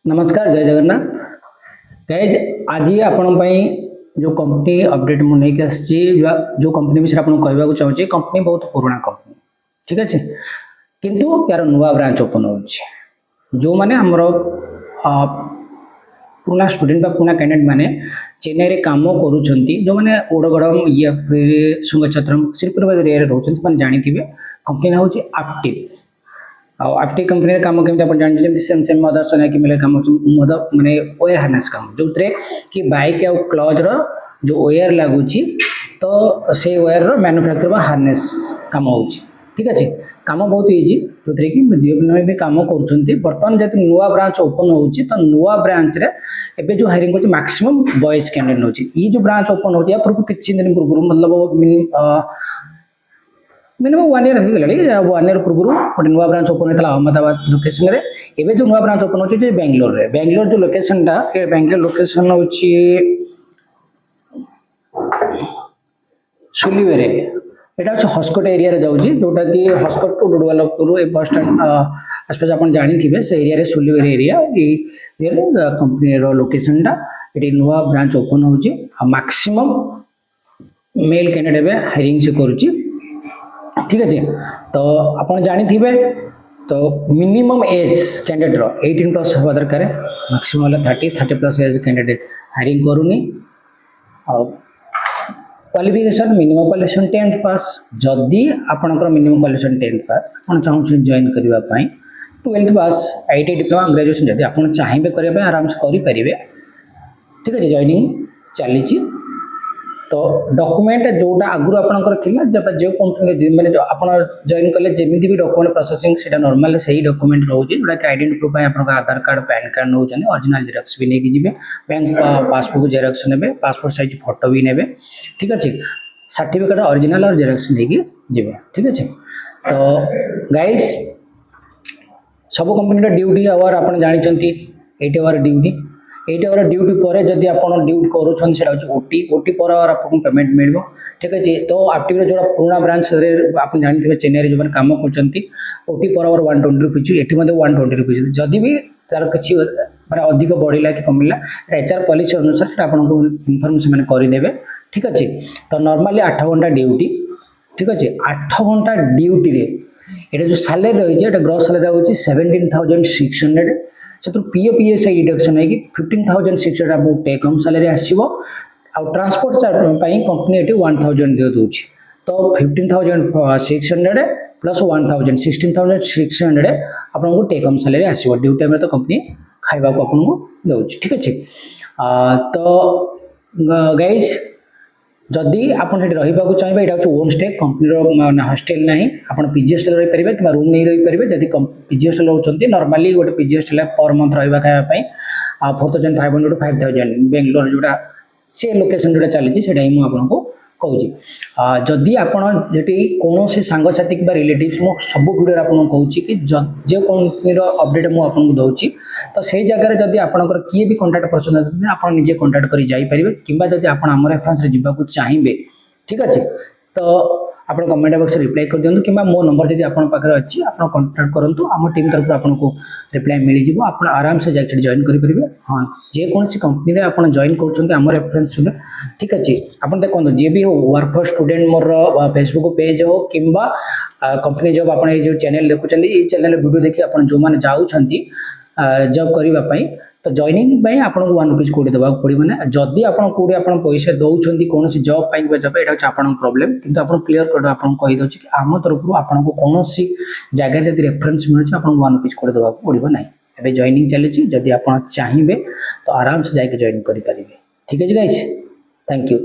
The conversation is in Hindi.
नमस्कार जय जगन्नाथ गाइज आज आपण जो कंपनी अपडेट मुझे आसी जो कंपनी विषय आपको कहवाक चाहूँगी कंपनी बहुत पुराना कंपनी ठीक अच्छे किंतु यार नुआ ब्रांच ओपन हो जो मैंने आमर पुराना स्टूडेंट पुराना कैंडिडेट मैंने चेन्नई रे काम करूँ जो मैंने ओडगड़म या फिर सुंगछत्रम श्रीपुर एरिया रोचे जानी कंपनी ना हूँ आप्टिव आप्टिव कंपनी काम केमी आप जानते सेम मदर सोनाकी मिले कम मदर माने ओयर हार्नेस काम जो कि बाइक आ क्लच जो ओयर लगुच तो से ओयर मैन्युफैक्चर हार्नेस काम हो ठीक अच्छे काम बहुत इजी जो कि झील मैंने भी कम कर बर्तमान जब नुआ ब्रांच ओपन हो तो नुआ ब्रांच रे एबे जो हायरिंग कर मैक्सिमम बॉयज कैंडिडेट नौ ये जो ब्रांच ओपन हो पूर्व किसी दिन पूर्व मतलब मिनिमम 1 ईयर हो गला 1 ईयर पूर्व गोटे नुआ ब्रांच ओपन होता अहमदाबाद लोकेशन रे एबे जो नुआ ब्रांच ओपन होती बेंगलोर रे बेंगलोर जो लोकेशन टा बेंगलोर लोकेशन होची सुलीवेरे एटा हस्कोट एरिया रे जाउची जोटा कि हस्कोट टू डुडवालपुर ए बस स्टैंड आसपास आपण जानी थिबे से एरिया रे सुलीवेरे एरिया ये कंपनी रो लोकेशन टा एटी नुआ ब्रांच ओपन होची मैक्सिमम मेल कैंडिडेट बे हायरिंग से करूची ठीक अच्छे तो आप जानी थे तो मिनिमम एज कैंडिडेट 18+ हवा दरकार मैक्सिमम 30+ एज कैंडिडेट हायरिंग करूनी qualification minimum qualification 10th pass जदि आपंकर मिनिमम क्वालिफिकेशन 10th पास आप चाहूँ जॉइन करने 12th pass IT diploma graduation जब आप चाहिए करने आराम से करेंगे ठीक अच्छे जॉइनिंग चली तो डॉक्यूमेंट जोटा आगुरी आपंकर जब जो कंपनी मैंने जो आप जॉइन कले जमी भी डॉक्यूमेंट प्रोसेसिंग से नॉर्मल से ही डॉक्यूमेंट रोचे जोटा कि आइडेंटिटी प्रूफ आप आधार कार्ड पैन कार्ड नौ ओरिजिनल जेरक्स भी लेके जी बैंक पासबुक जेरक्स ने पासपोर्ट साइज फोटो भी ने ठीक अच्छे सर्टिफिकेट ओरिजिनल और जेरक्स लेके जी ठीक अच्छे तो गाइस सब कंपनी ड्यूटी आवर आप जानते 8 आवर ड्यूटी 8 आवर ड्यूटी पर जब आप ड्यूटी करूँ ओटी ओटी पर आवर आपको पेमेंट मिल ठीक अच्छे तो आप्टिव जो पुराना ब्रांच आप जानते चेन्नई जो मैंने कम कर ओटी पर आवर 120 रुपीज ये 120 रुपीज जदि भी तार किसी मैं अधिक बढ़ला कि कमिला एचआर पॉलिसी अनुसार आपको इनफॉरमेशन मैंने करदे ठीक अच्छे तो नॉर्मली 8 घंटा ड्यूटी ठीक अच्छे 8 घंटा ड्यूटी ये जो सैलरी रही है ग्रॉस सैलरी हूँ 17,600 से पीओ पीएसआई डिडक्शन है कि 15,600 आपको टेक होम सैलरी आसो आ ट्रांसपोर्ट चार्ज कंपनी ये 1,000 दे दूँ तो 15,600 प्लस 1,000 16,600 आपको टेक होम सैलरी आसो ड्यू टाइम तो कंपनी खावा को आपको दे ठीक अच्छे तो गाइज जदि आप रही चाहिए यहाँ हूँ ओन स्टे कंपनी हॉस्टेल ना आप पीजी हॉस्टेल रही पारे कि रूम नहीं रही पारे जब पीजी हॉस्टेल रोचे नॉर्मली गोटे पीजी हॉस्टेल पर मंथ रहा खायापी 4,500 to 5,000 बेंगलोर जोटा से लोकेशन जोटा चली से आपको कहूँ जदि आपड़ी कौन सांग साथी कि रिलेटिव्स मो सब वीडियो आपको कहूँ कि जो कंपनी अपडेट मुझे दूसरी तो से जगह जब आपंकर किए भी कंटाक्ट पर्सन आप निजे कंटाक्ट कर जापर कि जब आप आम रेफरेंस जावाक चाहिए ठीक अच्छे तो आप कमेंट बॉक्स रिप्लाई कर दिखाँ कि मो नंबर जब आप अच्छी आप कंटाक्ट करूँ आम टीम तरफ आपको रिप्लाई मिल जाए आप आराम से जाकर जॉइन करेंगे हाँ जेकोसी कंपनी आप जॉइन कर रेफरेंस ठीक अच्छे आप देखो जी भी हो work for student more Facebook page हो कि कंपनी जॉब आप जो चैनल देखुं ये चैनल वीडियो देखिए आप जो मैंने जाऊँगी जॉब करने तो जॉइनिंग आपको 1 रुपीज कोड़ी देवाक पड़ो ना जदि आप कौटी आप पैसा दौरान कौन जॉब पाई जब यहाँ आप प्रोब्लेम कि क्लीयर कर आपको कहीदे कि आम तरफ आपको कौन जगह जब रेफरेंस मिलूँ आपको 1 रुपीज कोड़ी देवाक पड़ो ना एवं जॉइनिंग चली जदि आप चाहिए तो आराम से जाके जॉइन करेंगे ठीक है गाइस थैंक यू।